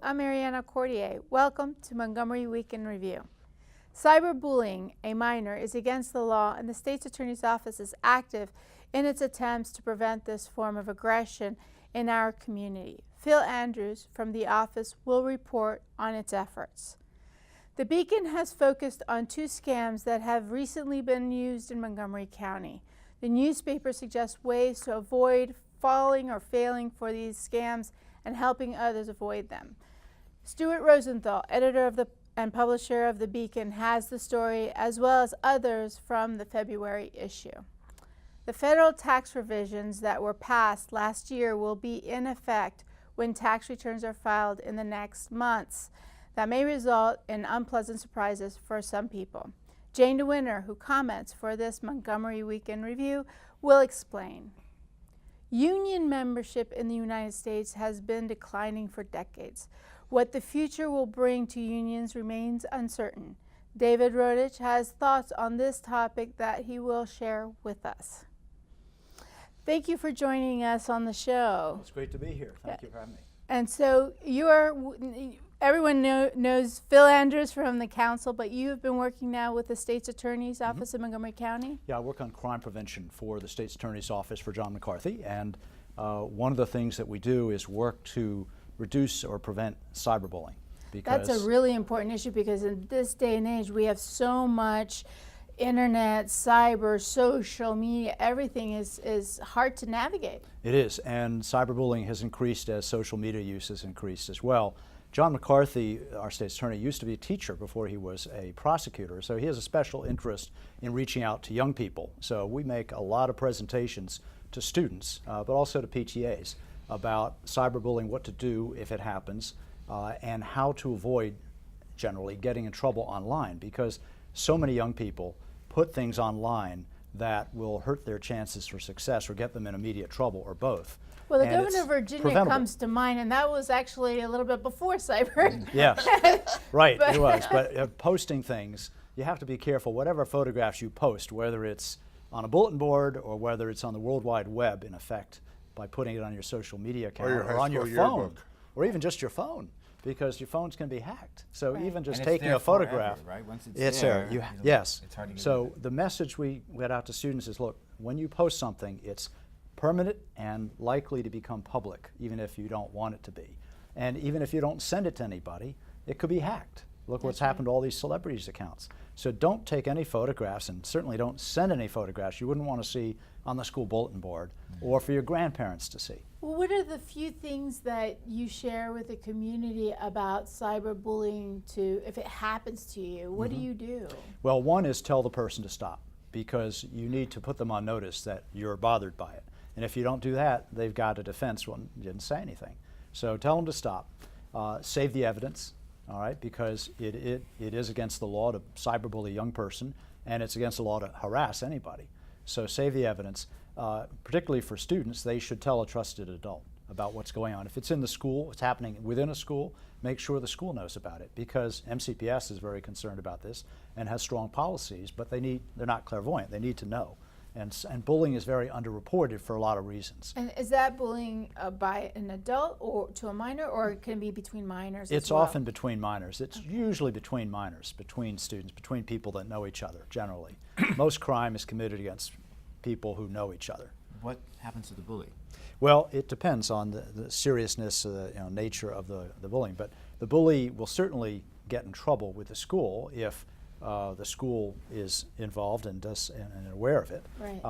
I'm Mariana Cordier. Welcome to Montgomery Week in Review. Cyberbullying a minor is against the law, and the state's attorney's office is active in its attempts to prevent this form of aggression in our community. Phil Andrews from the office will report on its efforts. The Beacon has focused on two scams that have recently been used in Montgomery County. The newspaper suggests ways to avoid falling or failing for these scams and helping others avoid them. Stuart Rosenthal, editor and publisher of The Beacon, has the story as well as others from the February issue. The federal tax revisions that were passed last year will be in effect when tax returns are filed in the next months. That may result in unpleasant surprises for some people. Jane DeWinter, who comments for this Montgomery Week in Review, will explain. Union membership in the United States has been declining for decades. What the future will bring to unions remains uncertain. David Rodich has thoughts on this topic that he will share with us. Thank you for joining us on the show. It's great to be here. Thank you for having me. And so everyone knows Phil Andrews from the council, but you have been working now with the state's attorney's office in Montgomery County? Yeah, I work on crime prevention for the state's attorney's office for John McCarthy, and one of the things that we do is work to reduce or prevent cyberbullying. That's a really important issue, because in this day and age we have so much internet, cyber, social media, everything is hard to navigate. It is, and cyberbullying has increased as social media use has increased as well. John McCarthy, our state's attorney, used to be a teacher before he was a prosecutor, so he has a special interest in reaching out to young people. So we make a lot of presentations to students, but also to PTAs about cyberbullying, what to do if it happens, and how to avoid generally getting in trouble online, because so many young people put things online that will hurt their chances for success or get them in immediate trouble, or both. Well, the governor of Virginia comes to mind, and that was actually a little bit before cyber. Yes, right, it was. But posting things, you have to be careful. Whatever photographs you post, whether it's on a bulletin board or whether it's on the World Wide Web, in effect, by putting it on your social media account or on your phone, or even just your phone, because your phones can be hacked. So even just taking a photograph, forever, right? Once it's there. Yes. It's hard to get so the message we get out to students is, look, when you post something, it's permanent and likely to become public, even if you don't want it to be. And even if you don't send it to anybody, it could be hacked. Look what's happened to all these celebrities' accounts. So don't take any photographs, and certainly don't send any photographs you wouldn't want to see on the school bulletin board or for your grandparents to see. Well, what are the few things that you share with the community about cyberbullying if it happens to you? What do you do? Well, one is tell the person to stop, because you need to put them on notice that you're bothered by it. And if you don't do that, they've got a defense when you didn't say anything. So tell them to stop. Save the evidence, all right, because it is against the law to cyberbully a young person, and it's against the law to harass anybody. So save the evidence. Particularly for students, they should tell a trusted adult about what's going on. If it's in the school, it's happening within a school, make sure the school knows about it, because MCPS is very concerned about this and has strong policies, but they're not clairvoyant. They need to know. And bullying is very underreported for a lot of reasons. And is that bullying by an adult or to a minor, or can it be between minors? It's often between minors. It's usually between minors, between students, between people that know each other, generally. Most crime is committed against people who know each other. What happens to the bully? Well, it depends on the seriousness, the nature of the bullying. But the bully will certainly get in trouble with the school if the school is involved and aware of it. Right.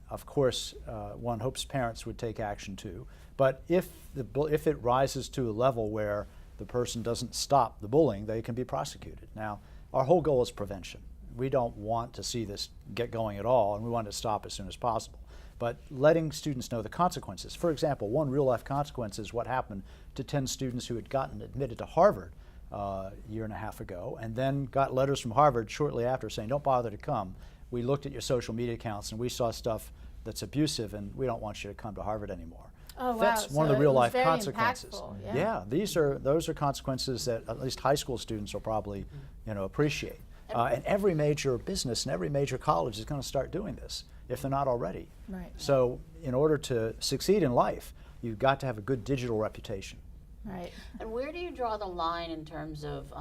Of course, one hopes parents would take action too. But if it rises to a level where the person doesn't stop the bullying, they can be prosecuted. Now, our whole goal is prevention. We don't want to see this get going at all, and we want to stop as soon as possible. But letting students know the consequences. For example, one real-life consequence is what happened to 10 students who had gotten admitted to Harvard a year and a half ago, and then got letters from Harvard shortly after saying, don't bother to come. We looked at your social media accounts and we saw stuff that's abusive, and we don't want you to come to Harvard anymore. Oh, wow. That's one of the real life consequences. Impactful, yeah, those are consequences that at least high school students will probably appreciate. And every major business and every major college is going to start doing this, if they're not already. Right. So in order to succeed in life, you've got to have a good digital reputation. Right. And where do you draw the line in terms of,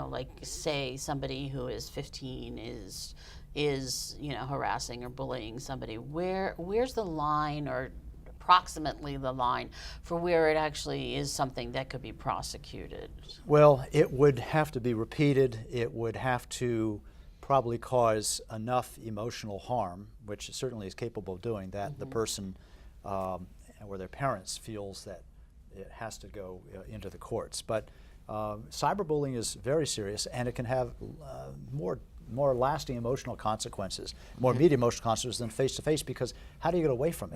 like say somebody who is 15 is harassing or bullying somebody? Where's the line, or approximately the line, for where it actually is something that could be prosecuted? Well, it would have to be repeated. It would have to probably cause enough emotional harm, which it certainly is capable of doing, that the person or their parents feels that it has to go into the courts. But cyberbullying is very serious, and it can have more lasting emotional consequences, more immediate emotional consequences than face-to-face, because how do you get away from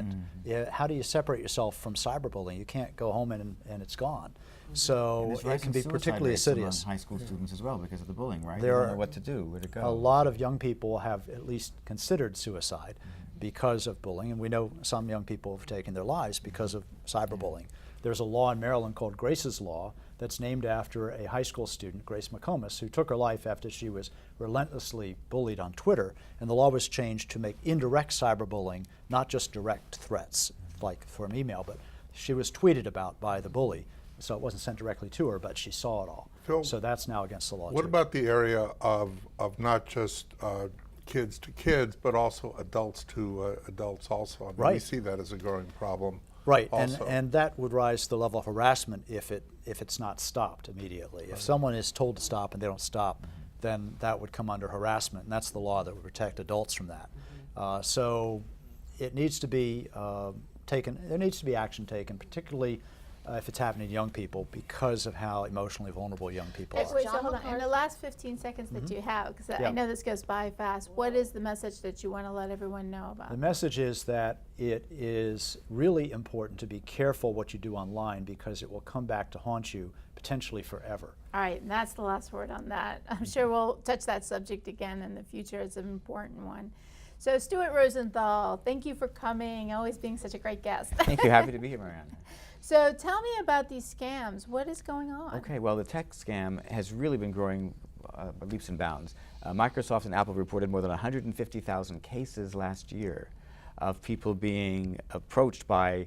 it? How do you separate yourself from cyberbullying? You can't go home and it's gone. So it can be particularly insidious. High school students as well because of the bullying, right? There They don't are know what to do, where to go. A lot of young people have at least considered suicide because of bullying, and we know some young people have taken their lives because of cyberbullying. There's a law in Maryland called Grace's Law that's named after a high school student, Grace McComas, who took her life after she was relentlessly bullied on Twitter, and the law was changed to make indirect cyberbullying, not just direct threats, like from email, but she was tweeted about by the bully, so it wasn't sent directly to her, but she saw it all. Phil, so that's now against the law, what too. about the area of not just kids to kids, but also adults to adults also? I mean, Right. We see that as a growing problem. Right, also. and that would rise to the level of harassment if it's not stopped immediately. If someone is told to stop and they don't stop, then that would come under harassment, and that's the law that would protect adults from that. So it needs to be taken. There needs to be action taken, particularly if it's happening to young people, because of how emotionally vulnerable young people are. Wait, so hold on. In the last 15 seconds that you have, because I know this goes by fast, what is the message that you want to let everyone know about? The message is that it is really important to be careful what you do online, because it will come back to haunt you potentially forever. All right, and that's the last word on that. I'm sure we'll touch that subject again in the future. It's an important one. So Stuart Rosenthal, thank you for coming, always being such a great guest. Thank you. Happy to be here, Mariana. So tell me about these scams. What is going on? Okay, well, the tech scam has really been growing by leaps and bounds. Microsoft and Apple reported more than 150,000 cases last year of people being approached by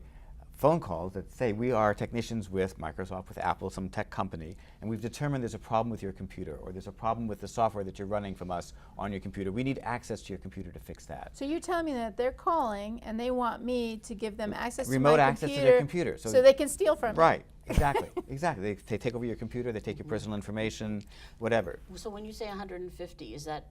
phone calls that say, we are technicians with Microsoft, with Apple, some tech company, and we've determined there's a problem with your computer, or there's a problem with the software that you're running from us on your computer. We need access to your computer to fix that. So you're telling me that they're calling and they want me to give them access to Remote my access computer, to their computer. so they can steal from Right, me. exactly, exactly. They take over your computer, they take your personal information, whatever. So when you say 150, is that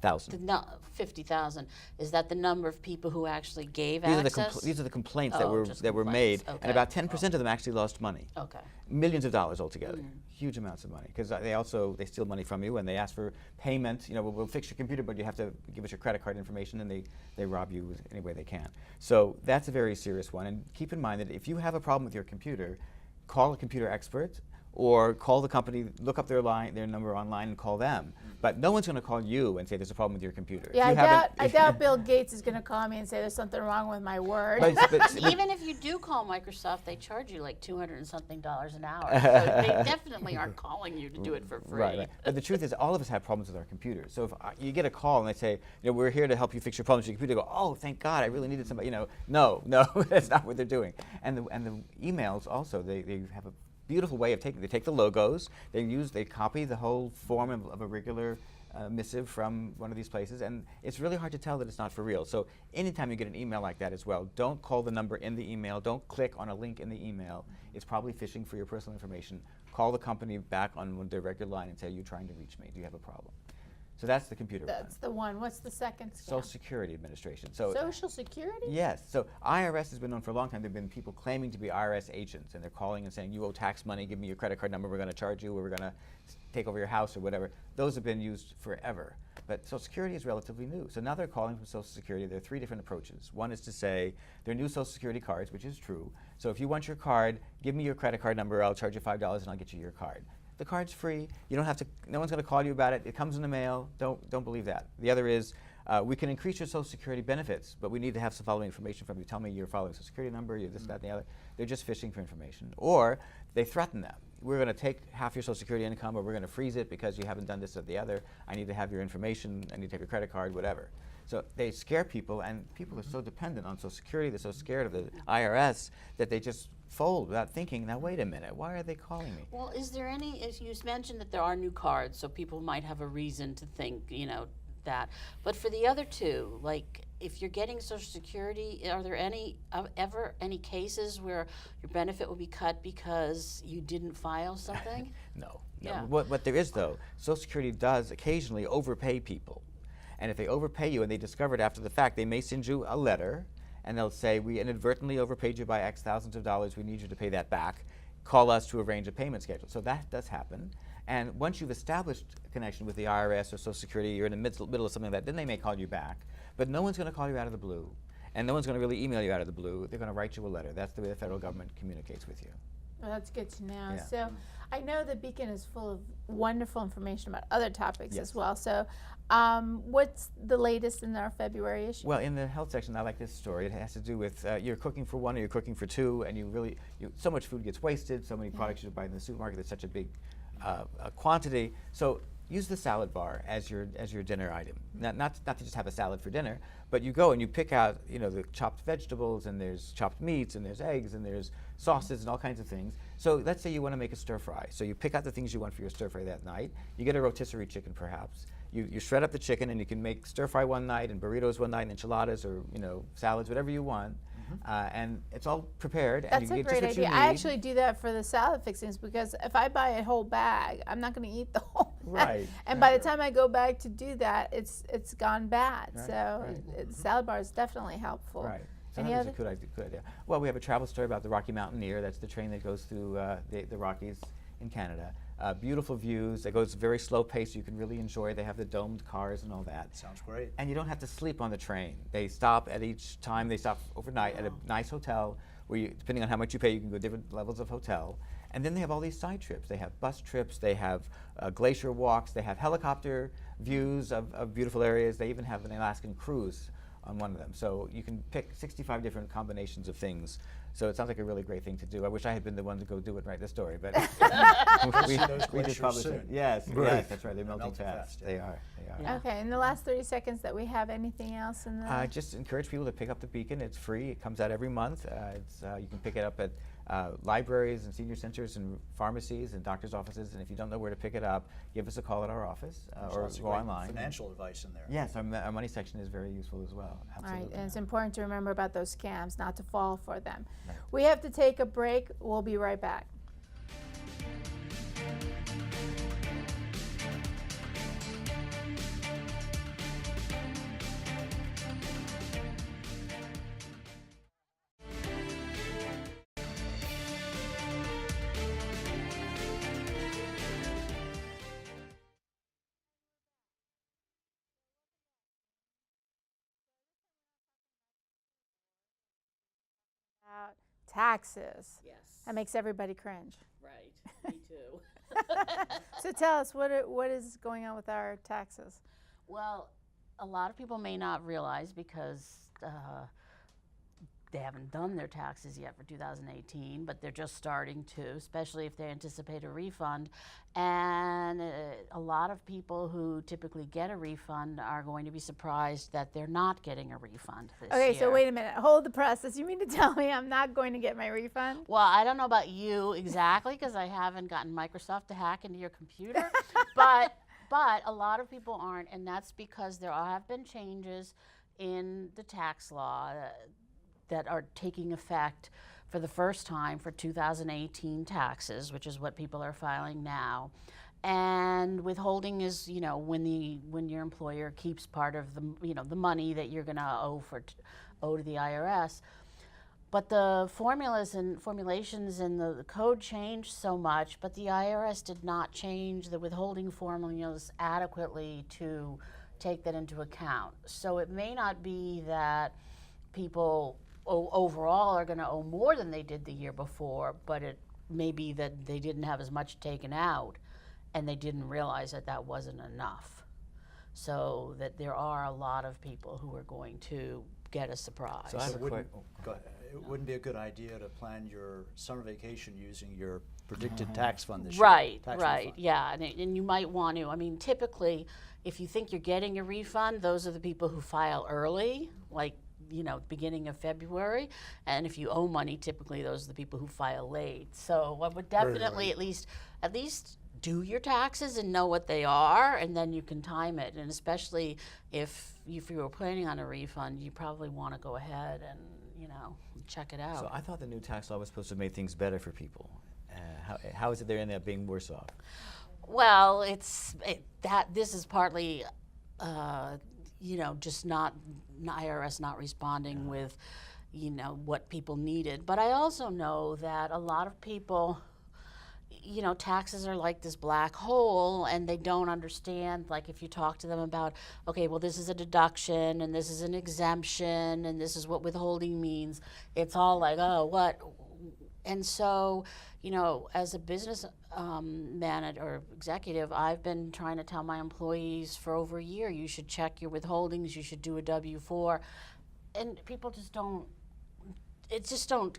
Thousand. 50,000? Is that the number of people who actually gave These access? are the complaints Oh, that just were made, complaints. Okay. and about 10% of them actually lost money. Okay. Millions of dollars altogether, huge amounts of money, because they steal money from you and they ask for payment. You know, we'll fix your computer, but you have to give us your credit card information, and they rob you any way they can. So that's a very serious one. And keep in mind that if you have a problem with your computer, call a computer expert, or call the company, look up their number online and call them. But no one's going to call you and say there's a problem with your computer. Yeah, I doubt Bill Gates is going to call me and say there's something wrong with my Word. But Even if you do call Microsoft, they charge you like $200 and something an hour. So they definitely aren't calling you to do it for free. Right. But the truth is, all of us have problems with our computers. So if you get a call and they say, we're here to help you fix your problems with your computer, you go, oh, thank God, I really needed somebody. No, that's not what they're doing. And the emails also, they have a beautiful way of they take the logos, they copy the whole form of a regular missive from one of these places, and it's really hard to tell that it's not for real. So anytime you get an email like that as well, don't call the number in the email, don't click on a link in the email. It's probably phishing for your personal information. Call the company back on their regular line and say, you're trying to reach me, do you have a problem? So that's the computer one. That's the one. What's the second scam? Social Security Administration. So Social Security? yes. So IRS has been known for a long time. There have been people claiming to be IRS agents, and they're calling and saying, you owe tax money, give me your credit card number, we're going to charge you, or we're going to take over your house or whatever. Those have been used forever. But Social Security is relatively new. So now they're calling from Social Security. There are three different approaches. One is to say, they're new Social Security cards, which is true. So if you want your card, give me your credit card number, I'll charge you $5 and I'll get you your card. The card's free. You don't have to. No one's going to call you about it. It comes in the mail. Don't believe that. The other is we can increase your Social Security benefits, but we need to have some following information from you. Tell me your following Social Security number, your this, that, and the other. They're just fishing for information. Or they threaten them. We're going to take half your Social Security income, or we're going to freeze it because you haven't done this or the other. I need to have your information. I need to have your credit card, whatever. So they scare people, and people are so dependent on Social Security, they're so scared of the IRS that they just fold without thinking, now wait a minute, why are they calling me? Well, is there any, as you mentioned that there are new cards, so people might have a reason to think, you know, that. But for the other two, like if you're getting Social Security, are there any ever any cases where your benefit will be cut because you didn't file something? No. Yeah. What there is, though, Social Security does occasionally overpay people. And if they overpay you and they discover it after the fact, they may send you a letter and they'll say, we inadvertently overpaid you by X thousands of dollars, we need you to pay that back. Call us to arrange a payment schedule. So that does happen. And once you've established a connection with the IRS or Social Security, you're in the middle of something like that, then they may call you back. But no one's going to call you out of the blue. And no one's going to really email you out of the blue. They're going to write you a letter. That's the way the federal government communicates with you. Well, that's good to know. Yeah. So I know the Beacon is full of wonderful information about other topics Yes. as well. So what's the latest in our February issue? Well, in the health section, I like this story. It has to do with you're cooking for one or you're cooking for two, and so much food ges wasted, so many products you buy in the supermarket, there's such a big quantity. So use the salad bar as your dinner item. Not to just have a salad for dinner, but you go and you pick out the chopped vegetables, and there's chopped meats, and there's eggs, and there's sauces, and all kinds of things. So let's say you want to make a stir fry. So you pick out the things you want for your stir fry that night. You get a rotisserie chicken, perhaps. You shred up the chicken, and you can make stir fry one night, and burritos one night, and enchiladas, or salads, whatever you want. And it's all prepared. And That's you a get great just what idea. you I need. actually do that for the salad fixings, because if I buy a whole bag, I'm not going to eat the whole bag. Right. And by the time I go back to do that, it's gone bad. Right, So right. Salad bar is definitely helpful. Right. So Any that is other? a good idea. Well, we have a travel story about the Rocky Mountaineer. That's the train that goes through the Rockies in Canada. Beautiful views. It goes very slow pace. You can really enjoy. They have the domed cars and all that. Sounds great. And you don't have to sleep on the train. They stop at each time. They stop overnight at a nice hotel where you, depending on how much you pay, you can go different levels of hotel. And then they have all these side trips. They have bus trips. They have glacier walks. They have helicopter views of beautiful areas. They even have an Alaskan cruise on one of them. So you can pick 65 different combinations of things. So it sounds like a really great thing to do. I wish I had been the one to go do it and write this story, but we those just glaciers published soon. it. Yes, Right. yes, that's right. They're melting melting fast. fast, They yeah. are. They are. Yeah. Okay, in the last 30 seconds that we have, anything else in the? Just encourage people to pick up the Beacon. It's free. It comes out every month. You can pick it up at libraries and senior centers and pharmacies and doctors' offices. And if you don't know where to pick it up, give us a call at our office There's or lots of go great online. financial advice in there. Yes, our money section is very useful as well. All Absolutely. right, and it's important to remember about those scams, not to fall for them. Right. We have to take a break. We'll be right back. About taxes. Yes. That makes everybody cringe. Right. Me too. So tell us, what is going on with our taxes? Well, a lot of people may not realize because they haven't done their taxes yet for 2018, but they're just starting to, especially if they anticipate a refund. And a lot of people who typically get a refund are going to be surprised that they're not getting a refund this year. Okay, so wait a minute. Hold the process. You mean to tell me I'm not going to get my refund? Well, I don't know about you exactly because I haven't gotten Microsoft to hack into your computer, but a lot of people aren't, and that's because there have been changes in the tax law that are taking effect for the first time for 2018 taxes, which is what people are filing now. And withholding is, when your employer keeps part of the, the money that you're going to owe to the IRS. But the formulas and formulations in the code changed so much, but the IRS did not change the withholding formulas adequately to take that into account. So it may not be that people overall are going to owe more than they did the year before, but it may be that they didn't have as much taken out and they didn't realize that that wasn't enough. So that there are a lot of people who are going to get a surprise. So I have a wouldn't- quick. go ahead. It wouldn't be a good idea to plan your summer vacation using your predicted tax fund this Right, year. Tax right, refund. yeah, and you might want to. I mean, typically, if you think you're getting a refund, those are the people who file early, like beginning of February. And if you owe money, typically those are the people who file late. So I would definitely late. at least do your taxes and know what they are, and then you can time it. And especially if you were planning on a refund, you probably want to go ahead and check it out. So I thought the new tax law was supposed to make things better for people. How is it they end up being worse off? Well, this is partly, just not IRS not responding with, what people needed. But I also know that a lot of people, taxes are like this black hole, and they don't understand. Like if you talk to them about, okay, well, this is a deduction, and this is an exemption, and this is what withholding means. It's all like, oh, what? And so, as a business manager or executive, I've been trying to tell my employees for over a year, you should check your withholdings, you should do a W-4, and people just don't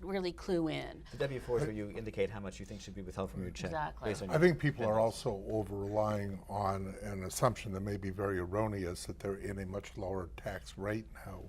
really clue in. The W-4 is where you indicate how much you think should be withheld from your check. Exactly. Based on I your think people are vendors. also over-relying on an assumption that may be very erroneous, that they're in a much lower tax rate now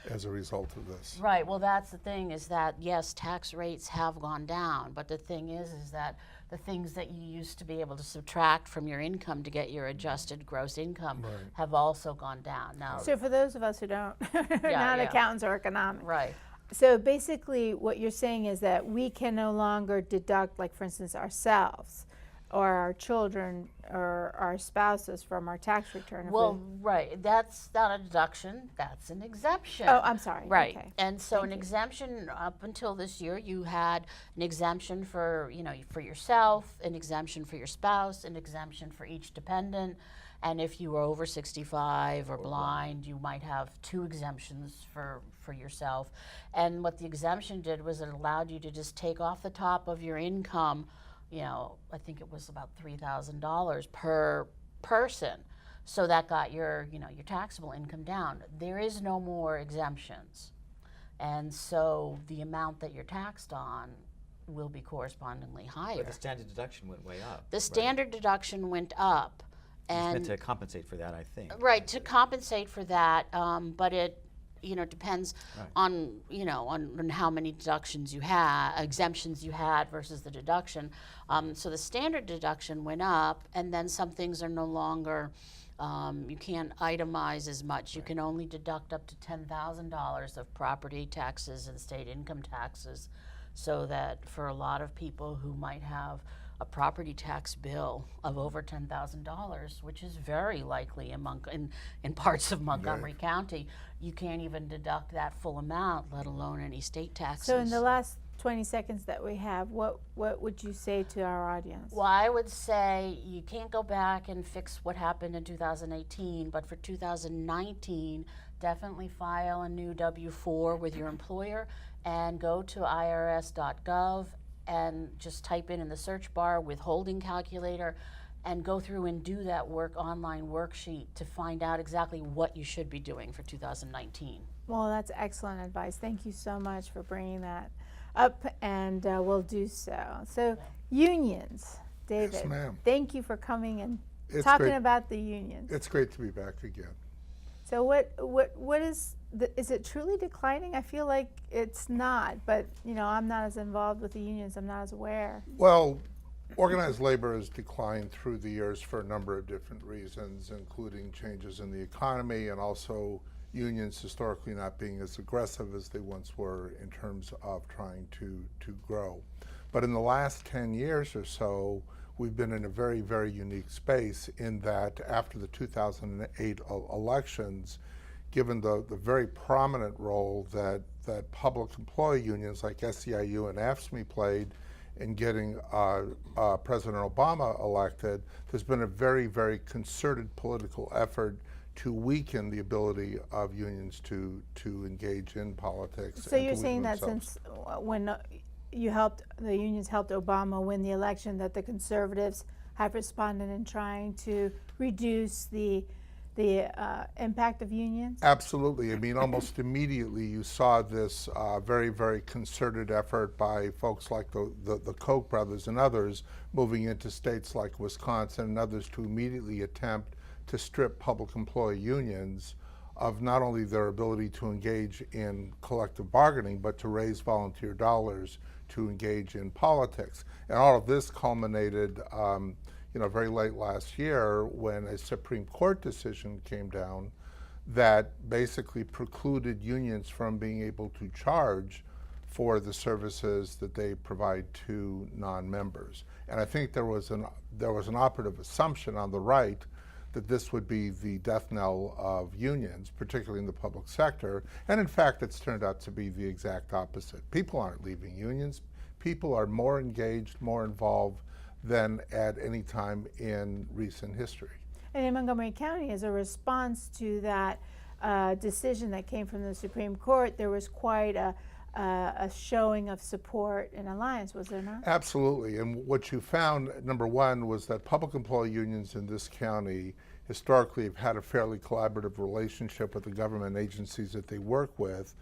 as a result of this. Right, well, that's the thing, is that yes, tax rates have gone down, but the thing is that the things that you used to be able to subtract from your income to get your adjusted gross income have also gone down. Now, So for those of us who don't, not yeah. accountants or economics. right. So basically what you're saying is that we can no longer deduct, like for instance, ourselves or our children or our spouses from our tax return. Well, right, that's not a deduction, that's an exemption. Oh, I'm sorry. Right, Okay. and so an exemption, up until this year, you had an exemption for, for yourself, an exemption for your spouse, an exemption for each dependent, and if you were over 65 or blind, you might have 2 exemptions for yourself. And what the exemption did was it allowed you to just take off the top of your income, I think it was about $3,000 per person. So that got your taxable income down. There is no more exemptions. And so the amount that you're taxed on will be correspondingly higher. But the standard deduction went way up. The standard deduction went up. It's And meant to compensate for that, I think. right, to compensate for that, but it depends Right. on how many deductions you had, exemptions you had versus the deduction. So the standard deduction went up, and then some things are no longer, you can't itemize as much. You can only deduct up to $10,000 of property taxes and state income taxes, so that for a lot of people who might have a property tax bill of over $10,000, which is very likely in parts of Montgomery County, you can't even deduct that full amount, let alone any state taxes. So in the last 20 seconds that we have, what would you say to our audience? Well, I would say you can't go back and fix what happened in 2018, but for 2019, definitely file a new W-4 with your employer and go to irs.gov and just type in the search bar withholding calculator and go through and do that online worksheet to find out exactly what you should be doing for 2019. Well, that's excellent advice. Thank you so much for bringing that up, and we'll do so. So unions, David, Yes, ma'am. thank you for coming and It's talking great. about the unions. It's great to be back again. So what is it truly declining? I feel like it's not, but I'm not as involved with the unions. I'm not as aware. Well, organized labor has declined through the years for a number of different reasons, including changes in the economy and also unions historically not being as aggressive as they once were in terms of trying to grow. But in the last 10 years or so, we've been in a very, very unique space in that after the 2008 elections, given the very prominent role that public employee unions like SEIU and AFSCME played in getting President Obama elected, there's been a very, very concerted political effort to weaken the ability of unions to engage in politics. So and you're to saying weaken that themselves. since when the unions helped Obama win the election, that the conservatives have responded in trying to reduce the the impact of unions? Absolutely. I mean, almost immediately you saw this very, very concerted effort by folks like the Koch brothers and others moving into states like Wisconsin and others to immediately attempt to strip public employee unions of not only their ability to engage in collective bargaining, but to raise volunteer dollars to engage in politics. And all of this culminated very late last year when a Supreme Court decision came down that basically precluded unions from being able to charge for the services that they provide to non-members. And I think there was an operative assumption on the right that this would be the death knell of unions, particularly in the public sector. And in fact, it's turned out to be the exact opposite. People aren't leaving unions. People are more engaged, more involved than at any time in recent history. And in Montgomery County, as a response to that decision that came from the Supreme Court, there was quite a showing of support and alliance, was there not? Absolutely. And what you found, number one, was that public employee unions in this county historically have had a fairly collaborative relationship with the government agencies that they work with.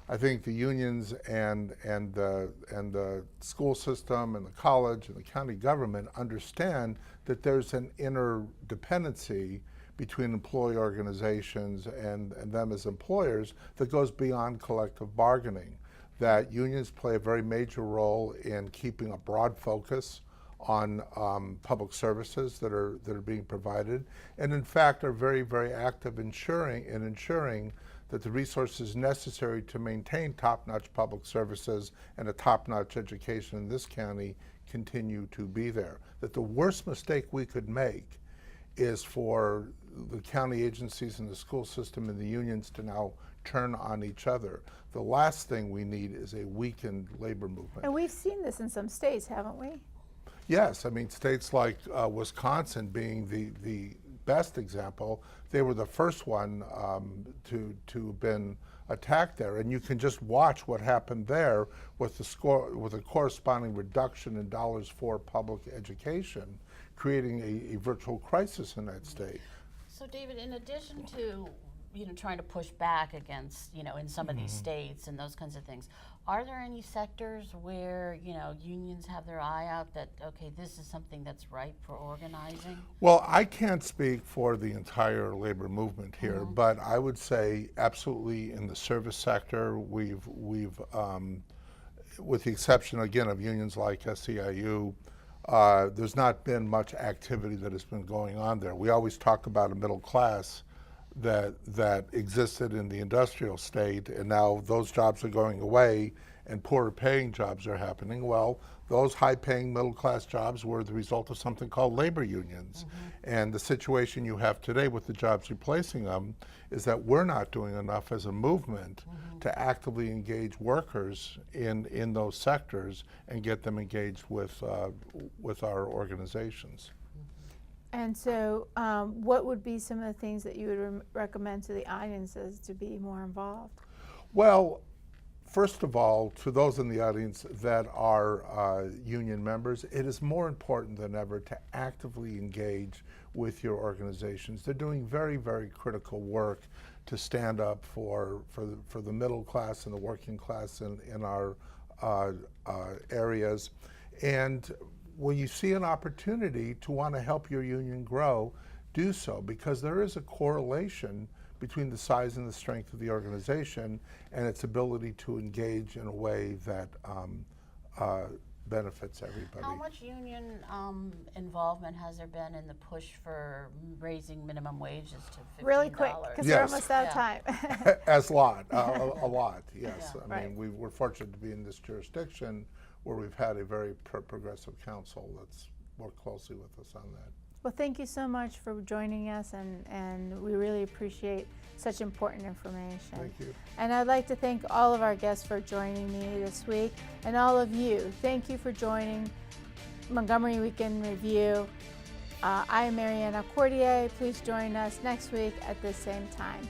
I think the unions and the school system and the college and the county government understand that there's an interdependency between employee organizations and them as employers that goes beyond collective bargaining. That unions play a very major role in keeping a broad focus on public services that are being provided, and in fact are very, very active ensuring that the resources necessary to maintain top-notch public services and a top-notch education in this county continue to be there. That the worst mistake we could make is for the county agencies and the school system and the unions to now turn on each other. The last thing we need is a weakened labor movement. And we've seen this in some states, haven't we? Yes, I mean, states like Wisconsin being the best example, they were the first one to have been attacked there. And you can just watch what happened there with a corresponding reduction in dollars for public education, creating a virtual crisis in that state. So David, in addition to trying to push back against, in some of these states and those kinds of things, are there any sectors where, unions have their eye out that, okay, this is something that's ripe for organizing? Well, I can't speak for the entire labor movement here, but I would say absolutely in the service sector, we've with the exception, again, of unions like SEIU, there's not been much activity that has been going on there. We always talk about a middle class that existed in the industrial state, and now those jobs are going away and poorer paying jobs are happening. Well, those high paying middle class jobs were the result of something called labor unions. And the situation you have today with the jobs replacing them is that we're not doing enough as a movement to actively engage workers in those sectors and get them engaged with our organizations. And so what would be some of the things that you would recommend to the audiences to be more involved? Well, first of all, to those in the audience that are union members, it is more important than ever to actively engage with your organizations. They're doing very, very critical work to stand up for the middle class and the working class in our areas. And when you see an opportunity to want to help your union grow, do so, because there is a correlation between the size and the strength of the organization and its ability to engage in a way that benefits everybody. How much union involvement has there been in the push for raising minimum wages to $15? Really quick, because we're almost out of time. A lot, yes. Yeah. I mean, we're fortunate to be in this jurisdiction where we've had a very progressive council that's worked closely with us on that. Well, thank you so much for joining us, and we really appreciate such important information. Thank you. And I'd like to thank all of our guests for joining me this week, and all of you. Thank you for joining Montgomery Weekend Review. I am Mariana Cordier. Please join us next week at the same time.